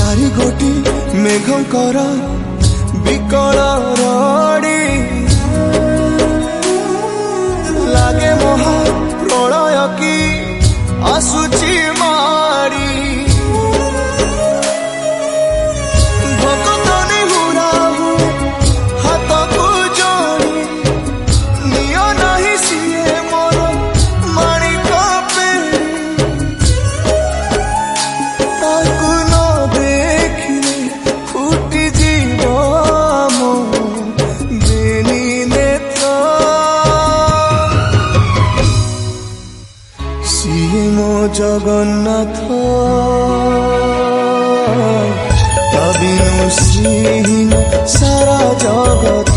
चारि गोटी मेघंकर विकल रड़ी लागे महा प्रलय की आसुची मारी भक्तनी हुराहु हाथ को जोड़ी नियो नहीं सिए मोर माणिक पेड़ी ताकू न देखिले फुटी जीव मो बेनी नेत्र सिए मो जगन्नाथ कविनु श्रीहीन सारा जगत।